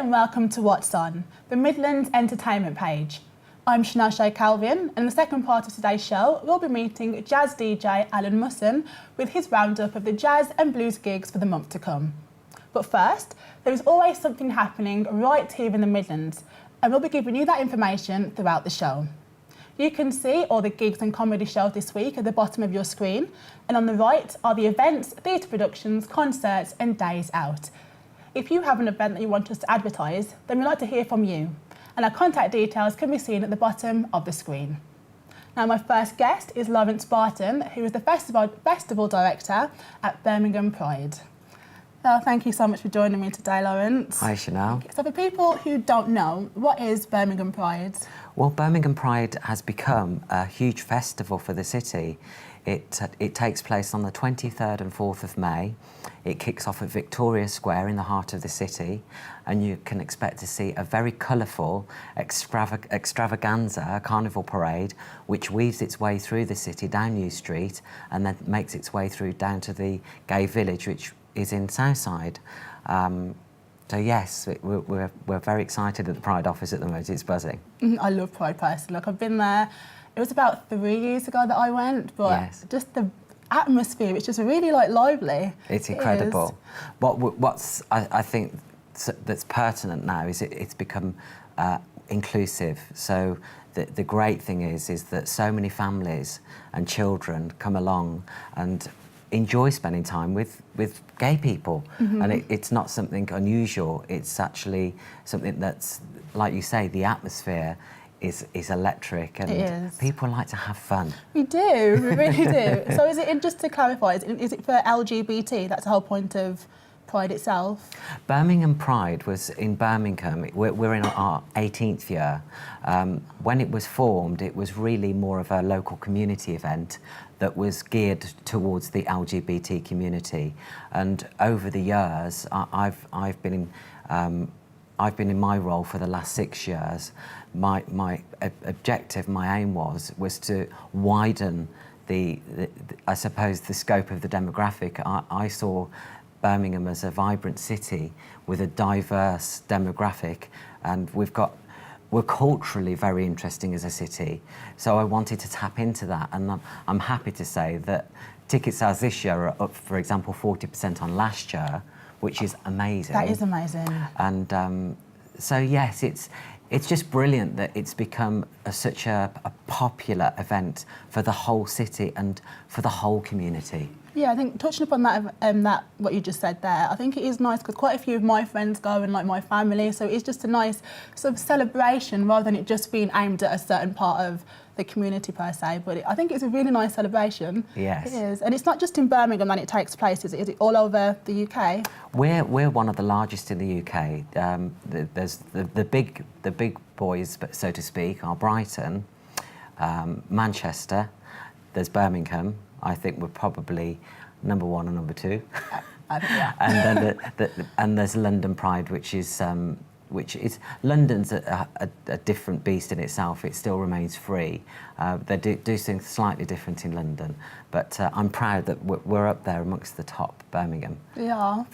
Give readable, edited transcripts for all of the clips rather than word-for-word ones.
and welcome to What's On, the Midlands entertainment page. I'm Chanel Shay Calvin, and in the second part of today's show, we'll be meeting jazz DJ Alan Musson with his roundup of the jazz and blues gigs for the month to come. But first, there is always something happening right here in the Midlands, and we'll be giving you that information throughout the show. You can see all the gigs and comedy shows this week at the bottom of your screen, and on the right are the events, theatre productions, concerts and days out. If you have an event that you want us to advertise, then we'd like to hear from you, and our contact details can be seen at the bottom of the screen. Now, my first guest is Lawrence Barton, who is the festival director at Birmingham Pride. Well, thank you so much for joining me today, Lawrence. Hi, Chanel. So for people who don't know, what is Birmingham Pride? Well, Birmingham Pride has become a huge festival for the city. It takes place on the 23rd and 4th of May. It kicks off at Victoria Square in the heart of the city, and you can expect to see a very colourful extravaganza, a carnival parade, which weaves its way through the city down New Street and then makes its way through down to the gay village, which is in Southside. So yes, we're very excited at the Pride office at the moment. It's buzzing. I love Pride personally. Like, I've been there. It was about 3 years ago that I went, but yes, just the atmosphere, it's just really lively. It's incredible. I think that's pertinent now is it's become inclusive. So the great thing is that so many families and children come along and enjoy spending time with gay people, and it's not something unusual. It's actually something that's, like you say, the atmosphere is electric, and people like to have fun. We do, we really do. So is it, just to clarify, is it for LGBT? That's the whole point of Pride itself? Birmingham Pride was in Birmingham. We're in our 18th year. When it was formed, it was really more of a local community event that was geared towards the LGBT community. And over the years, I've been in my role for the last 6 years. My objective, my aim was to widen I suppose, the scope of the demographic. I saw Birmingham as a vibrant city with a diverse demographic, and we're culturally very interesting as a city. So I wanted to tap into that, and I'm happy to say that ticket sales this year are up, for example, 40% on last year, which is amazing. That is amazing. And so yes, it's just brilliant that it's become such a popular event for the whole city and for the whole community. Yeah, I think touching upon that what you just said there, I think it is nice because quite a few of my friends go and like my family, so it's just a nice sort of celebration rather than it just being aimed at a certain part of the community per se. But I think it's a really nice celebration. Yes, it is, and it's not just in Birmingham that it takes place. Is it all over the UK? We're one of the largest in the UK. There's the big boys, so to speak, are Brighton, Manchester. There's Birmingham. I think we're probably number one and number two. I think, yeah. And then and there's London Pride, which is London's a different beast in itself. It still remains free. They do things slightly different in London, but I'm proud that we're up there amongst the top. Birmingham. Yeah.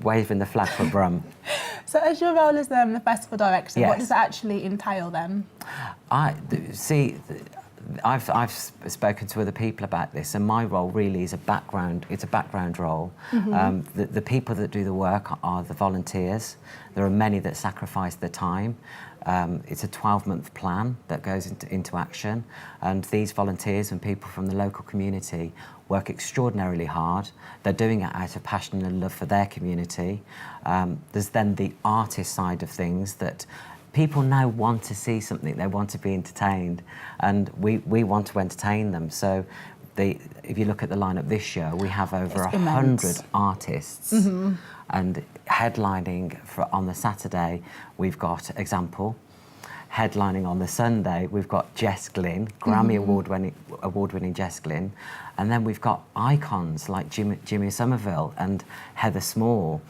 Waving the flag for Brum. So as your role as the festival director, yes, what does that actually entail then? I've spoken to other people about this, and my role really is it's a background role. The people that do the work are the volunteers. There are many that sacrifice their time. It's a 12-month plan that goes into action, and these volunteers and people from the local community work extraordinarily hard. They're doing it out of passion and love for their community. There's then the artist side of things that people now want to see something, they want to be entertained, and we want to entertain them. So if you look at the lineup this year, we have over 100 artists, and headlining on the Saturday, we've got Example. Headlining on the Sunday, we've got Jess Glynn, Grammy award-winning Jess Glynn, and then we've got icons like Jimmy Somerville and Heather Small.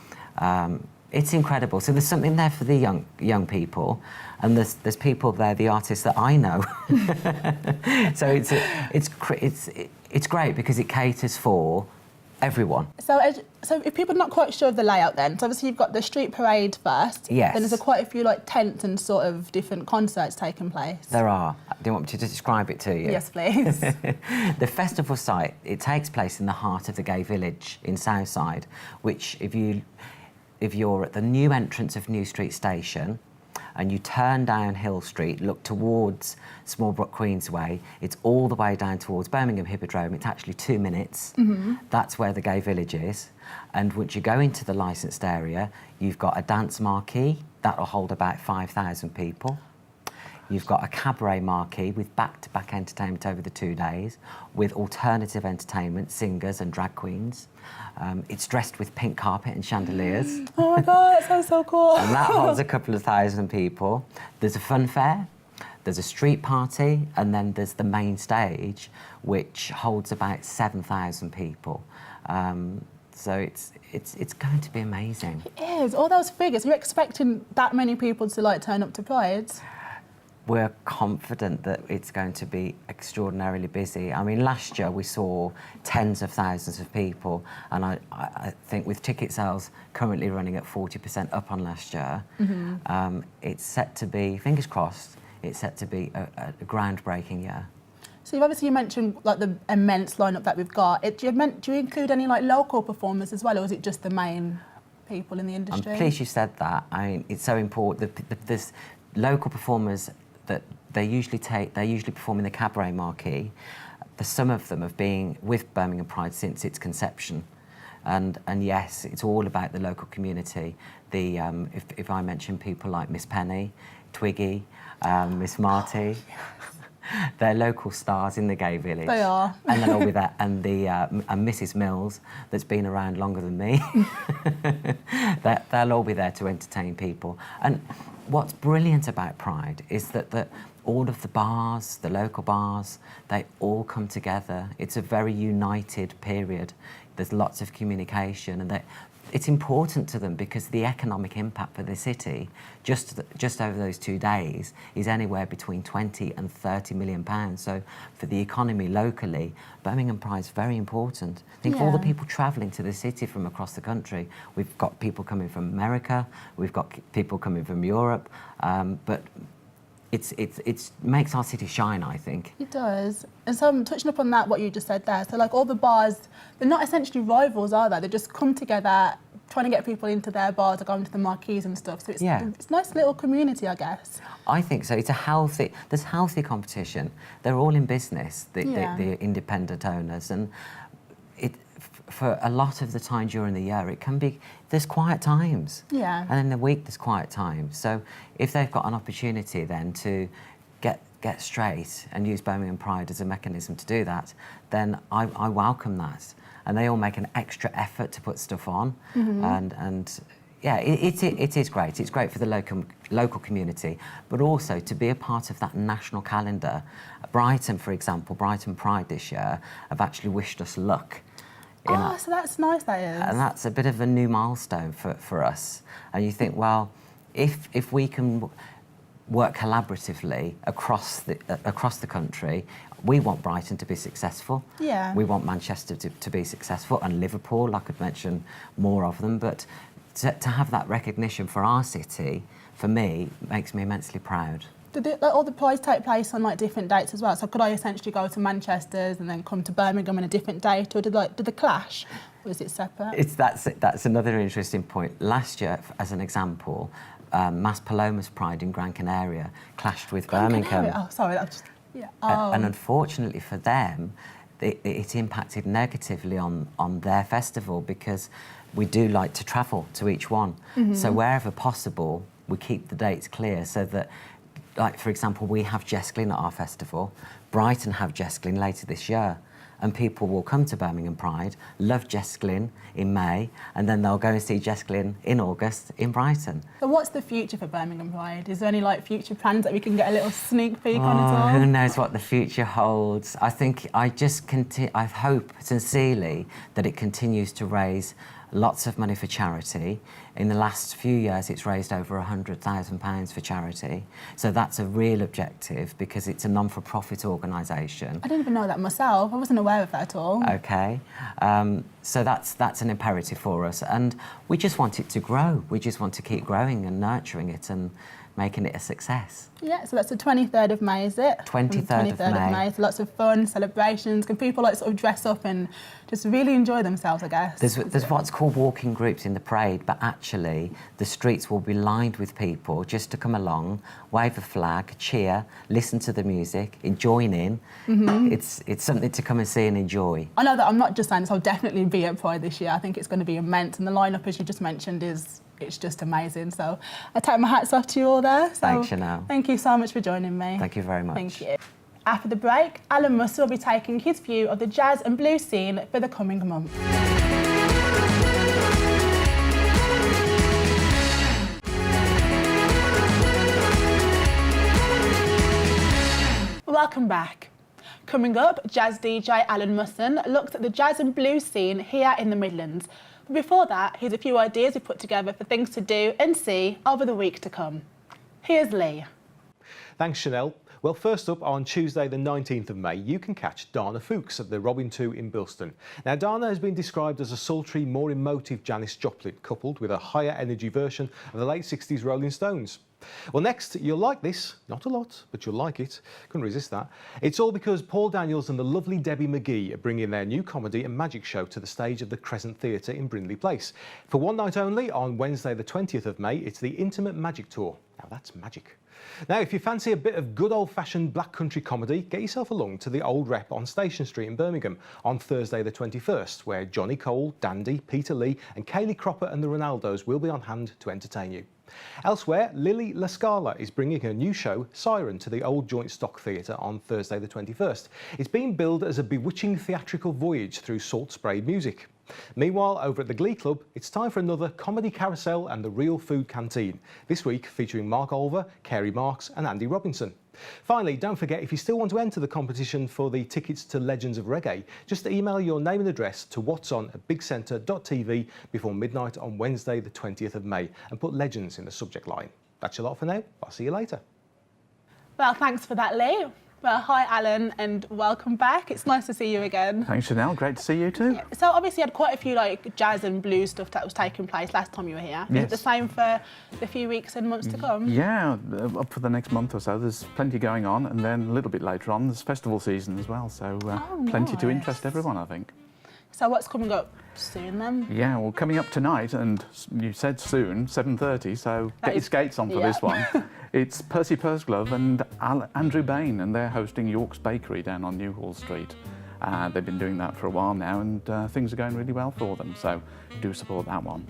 It's incredible. So there's something there for the young people, and there's people there, the artists that I know. So it's great because it caters for everyone. So if people are not quite sure of the layout then, so obviously you've got the street parade first. Yes. Then there's quite a few like tents and sort of different concerts taking place. There are. Do you want me to describe it to you? Yes, please. The festival site, it takes place in the heart of the gay village in Southside, which if you're at the new entrance of New Street Station and you turn down Hill Street, look towards Smallbrook Queensway, it's all the way down towards Birmingham Hippodrome. It's actually 2 minutes. That's where the gay village is. And once you go into the licensed area, you've got a dance marquee that'll hold about 5,000 people. You've got a cabaret marquee with back-to-back entertainment over the 2 days, with alternative entertainment, singers and drag queens. It's dressed with pink carpet and chandeliers. Oh my God, that sounds so cool. And that holds a couple of thousand people. There's a fun fair, there's a street party, and then there's the main stage, which holds about 7,000 people. So it's going to be amazing. It is. All those figures, you're expecting that many people to like turn up to Pride? We're confident that it's going to be extraordinarily busy. I mean, last year we saw tens of thousands of people, and I think with ticket sales currently running at 40% up on last year, it's set to be, fingers crossed, it's set to be a groundbreaking year. So you mentioned like the immense lineup that we've got. Do you include any like local performers as well, or is it just the main people in the industry? I'm pleased you said that. I mean, it's so important. There's local performers that they usually perform in the cabaret marquee. Some of them have been with Birmingham Pride since its conception, and yes, it's all about the local community. If I mention people like Miss Penny, Twiggy, Miss Marty, they're local stars in the gay village. They are. And then all with that, and Mrs. Mills, that's been around longer than me. They'll all be there to entertain people. And what's brilliant about Pride is that all of the bars, the local bars, they all come together. It's a very united period. There's lots of communication, and it's important to them because the economic impact for the city, just over those 2 days, is anywhere between 20 and 30 million pounds. So for the economy locally, Birmingham Pride is very important. Think of all the people travelling to the city from across the country. We've got people coming from America, we've got people coming from Europe, but it makes our city shine, I think. It does. And so I'm touching upon that, what you just said there. So like all the bars, they're not essentially rivals, are they? They just come together, trying to get people into their bars or going to the marquees and stuff. So it's a nice little community, I guess. I think so. There's healthy competition. They're all in business, the independent owners, and for a lot of the time during the year, there's quiet times. Yeah. And in the week, there's quiet times. So if they've got an opportunity then to get straight and use Birmingham Pride as a mechanism to do that, then I welcome that. And they all make an extra effort to put stuff on. And yeah, it is great. It's great for the local community, but also to be a part of that national calendar. Brighton, for example, Brighton Pride this year have actually wished us luck. So that's nice, that is. And that's a bit of a new milestone for us. And you think, well, if we can work collaboratively across the country, we want Brighton to be successful. Yeah. We want Manchester to be successful, and Liverpool, I could mention more of them, but to have that recognition for our city, for me, makes me immensely proud. Do all the prides take place on like different dates as well? So could I essentially go to Manchester's and then come to Birmingham on a different date, or do they clash, or is it separate? That's another interesting point. Last year, as an example, Mas Palomas Pride in Gran Canaria clashed with Birmingham. Oh, sorry, that was just, yeah. Oh. And unfortunately for them, it impacted negatively on their festival, because we do like to travel to each one. So wherever possible, we keep the dates clear so that, like, for example, we have Jesglyn at our festival. Brighton have Jesglyn later this year. And people will come to Birmingham Pride, love Jesglyn in May, and then they'll go and see Jesglyn in August in Brighton. So what's the future for Birmingham Pride? Is there any like future plans that we can get a little sneak peek on at all? Who knows what the future holds? I think I hope sincerely that it continues to raise lots of money for charity. In the last few years, it's raised over £100,000 for charity. So that's a real objective because it's a non-for-profit organisation. I didn't even know that myself. I wasn't aware of that at all. Okay. So that's an imperative for us. And we just want it to grow. We just want to keep growing and nurturing it and making it a success. Yeah, so that's the 23rd of May, is it? 23rd of May. So lots of fun, celebrations. Can people like sort of dress up and just really enjoy themselves, I guess? There's what's called walking groups in the parade, but actually the streets will be lined with people just to come along, wave a flag, cheer, listen to the music, join in. It's something to come and see and enjoy. I know that I'm not just saying this, I'll definitely be at Pride this year. I think it's going to be immense, and the lineup, as you just mentioned, it's just amazing. So I take my hats off to you all there. So Thanks, Chanel. Thank you so much for joining me. Thank you very much. Thank you. After the break, Alan Mussel will be taking his view of the jazz and blues scene for the coming month. Welcome back. Coming up, jazz DJ Alan Mussel looks at the jazz and blues scene here in the Midlands. But before that, here's a few ideas we put together for things to do and see over the week to come. Here's Lee. Thanks, Chanel. Well, first up, on Tuesday the 19th of May, you can catch Dana Fuchs at the Robin 2 in Bilston. Now, Dana has been described as a sultry, more emotive Janis Joplin, coupled with a higher energy version of the late 60s Rolling Stones. Well, next, you'll like this. Not a lot, but you'll like it. Couldn't resist that. It's all because Paul Daniels and the lovely Debbie McGee are bringing their new comedy and magic show to the stage of the Crescent Theatre in Brindley Place. For one night only, on Wednesday the 20th of May, it's the Intimate Magic Tour. Now, that's magic. Now, if you fancy a bit of good old-fashioned black country comedy, get yourself along to the Old Rep on Station Street in Birmingham on Thursday the 21st, where Johnny Cole, Dandy, Peter Lee and Kaylee Cropper and the Ronaldos will be on hand to entertain you. Elsewhere, Lily La Scala is bringing her new show, Siren, to the Old Joint Stock Theatre on Thursday the 21st. It's being billed as a bewitching theatrical voyage through salt-sprayed music. Meanwhile, over at the Glee Club, it's time for another comedy carousel and the Real Food Canteen, this week featuring Mark Olver, Carey Marks and Andy Robinson. Finally, don't forget, if you still want to enter the competition for the tickets to Legends of Reggae, just email your name and address to whatson@bigcentre.tv before midnight on Wednesday the 20th of May and put Legends in the subject line. That's a lot for now. I'll see you later. Well, thanks for that, Lee. Well, hi, Alan, and welcome back. It's nice to see you again. Thanks, Chanel. Great to see you too. Yeah. So obviously you had quite a few like jazz and blues stuff that was taking place last time you were here. Is it the same for the few weeks and months to come? Yeah, up for the next month or so. There's plenty going on, and then a little bit later on, there's festival season as well. So plenty to interest everyone, I think. So what's coming up soon then? Yeah, well, coming up tonight, and you said soon, 7:30. So get your skates on for this one. It's Percy Pursglove and Andrew Bain, and they're hosting York's Bakery down on Newhall Street. They've been doing that for a while now, and things are going really well for them, so do support that one.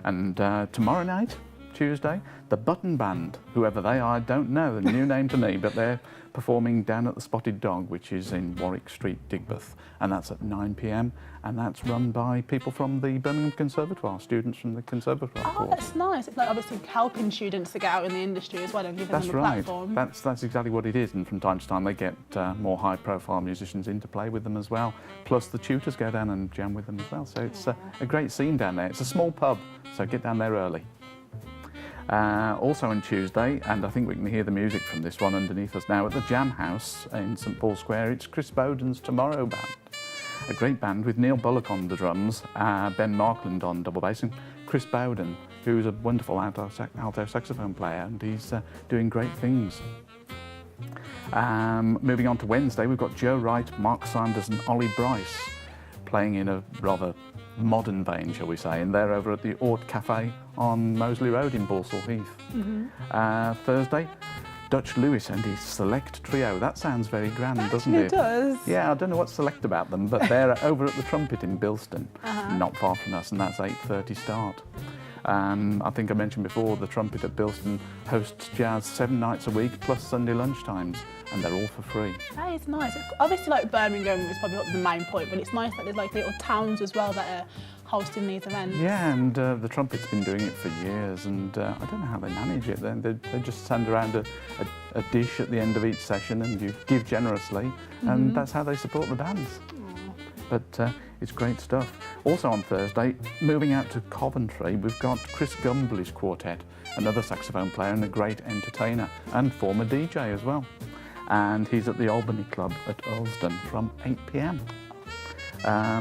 And tomorrow night, Tuesday, the Button Band, whoever they are, I don't know, the new name to me, but they're performing down at the Spotted Dog, which is in Warwick Street, Digbeth, and that's at 9 p.m, and that's run by people from the Birmingham Conservatoire, students from the Conservatoire course. Oh, that's nice. It's like obviously helping students to get out in the industry as well and giving them a platform. That's exactly what it is, and from time to time they get more high-profile musicians in to play with them as well, plus the tutors go down and jam with them as well, so it's a great scene down there. It's a small pub, so get down there early. Also on Tuesday, and I think we can hear the music from this one underneath us now, at the Jam House in St Paul Square, it's Chris Bowden's Tomorrow Band. A great band with Neil Bullock on the drums, Ben Markland on double bass, and Chris Bowden, who's a wonderful alto saxophone player, and he's doing great things. Moving on to Wednesday, we've got Joe Wright, Mark Sanders and Ollie Bryce playing in a rather modern vein, shall we say, and they're over at the Ort Cafe on Moseley Road in Balsall Heath. Thursday, Dutch Lewis and his Select Trio. That sounds very grand, doesn't it? It does. Yeah, I don't know what's select about them, but they're over at the Trumpet in Bilston, not far from us, and that's 8:30 start. I think I mentioned before, the Trumpet at Bilston hosts jazz 7 nights a week, plus Sunday lunchtimes, and they're all for free. That is nice. Obviously, like Birmingham is probably the main point, but it's nice that there's like little towns as well that are hosting these events. Yeah, and the Trumpet's been doing it for years, and I don't know how they manage it. They just send around a dish at the end of each session, and you give generously, and that's how they support the bands. but it's great stuff. Also on Thursday, moving out to Coventry, we've got Chris Gumbly's quartet, another saxophone player and a great entertainer and former DJ as well. And he's at the Albany Club at Earlsdon from 8 p.m.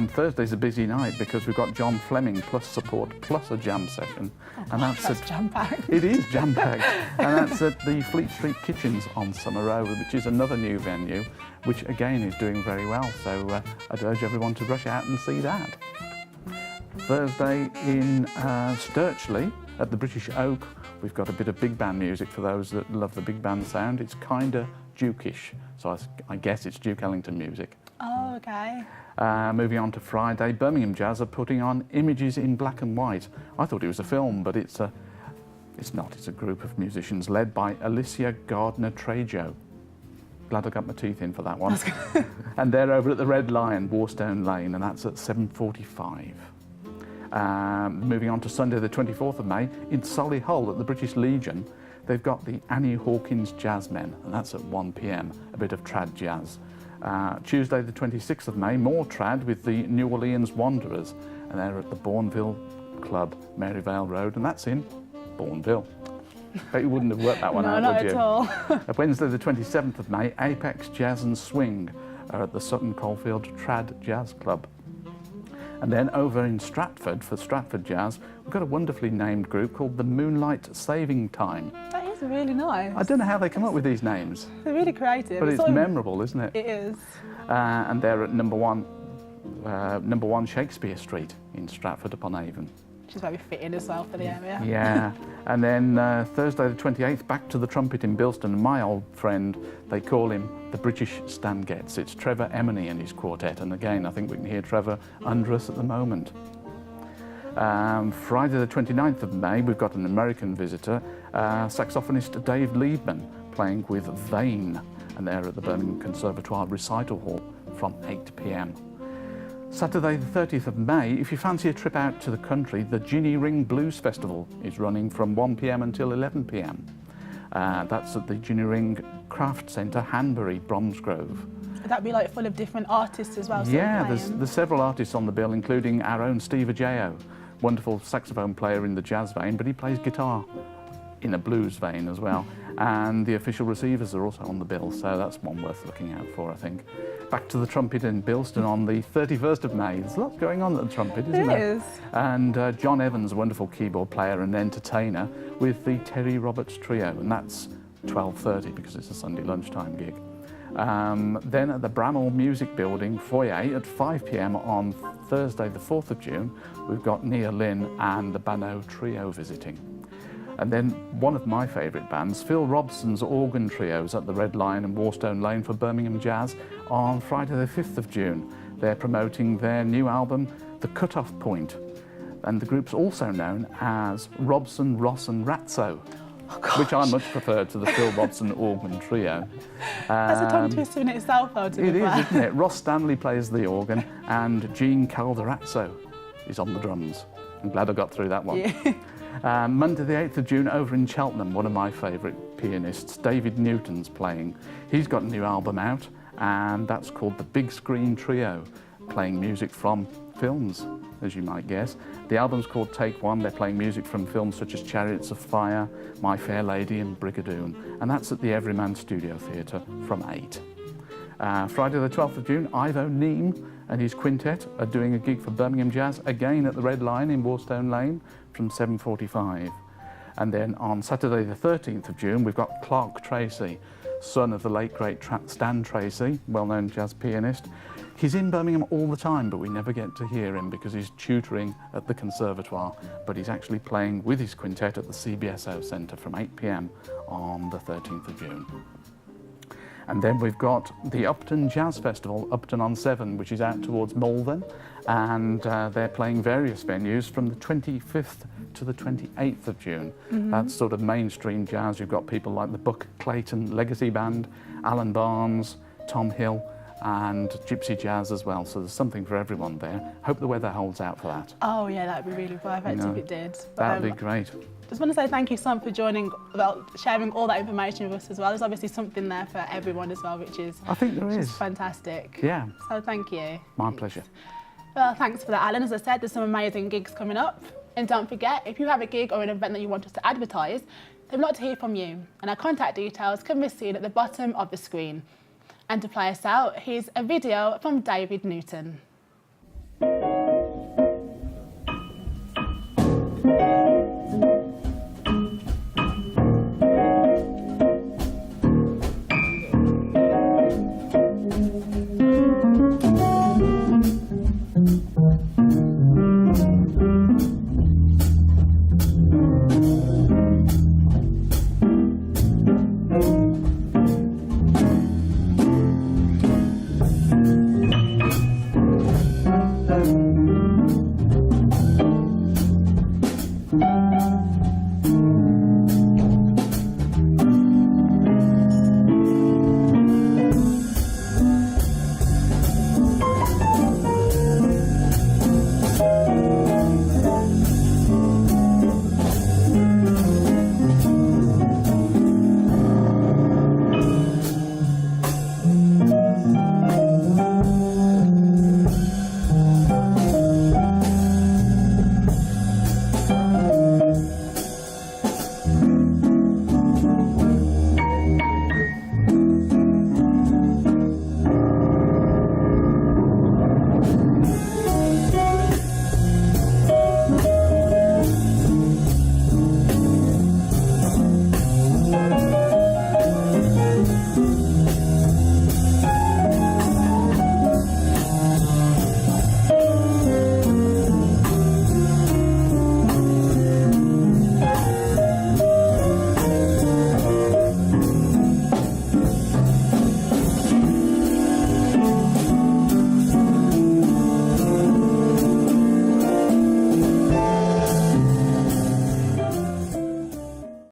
Thursday's a busy night because we've got John Fleming plus support plus a jam session. And that's jam-packed. It is jam-packed. And that's at the Fleet Street Kitchens on Summer Road, which is another new venue, which again is doing very well. So I'd urge everyone to rush out and see that. Thursday in Sturchley at the British Oak, we've got a bit of big band music for those that love the big band sound. It's kind of Duke-ish, so I guess it's Duke Ellington music. Oh, okay. Moving on to Friday, Birmingham Jazz are putting on Images in Black and White. I thought it was a film, but it's not. It's a group of musicians led by Alicia Gardner-Trejo. Glad I got my teeth in for that one. And they're over at the Red Lion, Warstone Lane, and that's at 7:45. Moving on to Sunday the 24th of May, in Solihull at the British Legion, they've got the Annie Hawkins Jazzmen, and that's at 1 p.m, a bit of trad jazz. Tuesday the 26th of May, more trad with the New Orleans Wanderers, and they're at the Bourneville Club, Maryvale Road, and that's in Bourneville. Bet you wouldn't have worked that one out, would you? No, not at all. Wednesday the 27th of May, Apex Jazz and Swing are at the Sutton Coldfield Trad Jazz Club. And then over in Stratford, for Stratford Jazz, we've got a wonderfully named group called the Moonlight Saving Time. That is really nice. I don't know how they come up with these names. They're really creative. But it's memorable, isn't it? It is. And they're at number one Shakespeare Street in Stratford upon Avon. Which is very fitting as well for the area. Yeah. And then Thursday the 28th, back to the Trumpet in Bilston. And my old friend, they call him the British Stan Getz. It's Trevor Emeny and his quartet. And again, I think we can hear Trevor under us at the moment. Friday the 29th of May, we've got an American visitor, saxophonist Dave Liebman, playing with Vane. And they're at the Birmingham Conservatoire Recital Hall from 8 p.m. Saturday the 30th of May, if you fancy a trip out to the country, the Ginny Ring Blues Festival is running from 1 p.m. until 11 p.m. That's at the Ginny Ring Craft Centre, Hanbury, Bromsgrove. Would that be like full of different artists as well? Yeah, there's several artists on the bill, including our own Steve Ajao, wonderful saxophone player in the jazz vein, but he plays guitar in a blues vein as well. And the official receivers are also on the bill, so that's one worth looking out for, I think. Back to the Trumpet in Bilston on the 31st of May. There's lots going on at the Trumpet, isn't there? There is. And John Evans, a wonderful keyboard player and entertainer, with the Terry Roberts Trio, and that's 12:30 because it's a Sunday lunchtime gig. Then at the Bramall Music Building foyer at 5 p.m. on Thursday the 4th of June, we've got Nia Lynn and the Bano Trio visiting. And then one of my favourite bands, Phil Robson's Organ Trios at the Red Lion and Warstone Lane for Birmingham Jazz on Friday the 5th of June. They're promoting their new album, The Cut-Off Point. And the group's also known as Robson, Ross and Ratso, which I much prefer to the Phil Robson Organ Trio. That's a tongue twister in itself, though, to It be is, fair. isn't it? Ross Stanley plays the organ and Gene Calderazzo is on the drums. I'm glad I got through that one. Yeah. Monday the 8th of June over in Cheltenham, one of my favourite pianists, David Newton's playing. He's got a new album out and that's called The Big Screen Trio, playing music from films, as you might guess. The album's called Take One. They're playing music from films such as Chariots of Fire, My Fair Lady and Brigadoon, and that's at the Everyman Studio Theatre from 8. Friday the 12th of June, Ivo Neem and his quintet are doing a gig for Birmingham Jazz, again at the Red Lion in Warstone Lane from 7:45. And then on Saturday the 13th of June, we've got Clark Tracy, son of the late great Stan Tracy, well-known jazz pianist. He's in Birmingham all the time, but we never get to hear him because he's tutoring at the Conservatoire, but he's actually playing with his quintet at the CBSO Centre from 8 p.m. on the 13th of June. And then we've got the Upton Jazz Festival, Upton on 7, which is out towards Malvern, and they're playing various venues from the 25th to the 28th of June. That's sort of mainstream jazz. You've got people like the Buck Clayton Legacy Band, Alan Barnes, Tom Hill, and gypsy jazz as well. So there's something for everyone there. Hope the weather holds out for that. Oh yeah, that'd be really perfect if it did. But, That'd be great. Just want to say thank you so much for joining, sharing all that information with us as well. There's obviously something there for everyone as well, which is I think there is. Fantastic. Yeah. So thank you. My pleasure. Well, thanks for that, Alan. As I said, there's some amazing gigs coming up. And don't forget, if you have a gig or an event that you want us to advertise, then we'd like to hear from you. And our contact details can be seen at the bottom of the screen. And to play us out, here's a video from David Newton.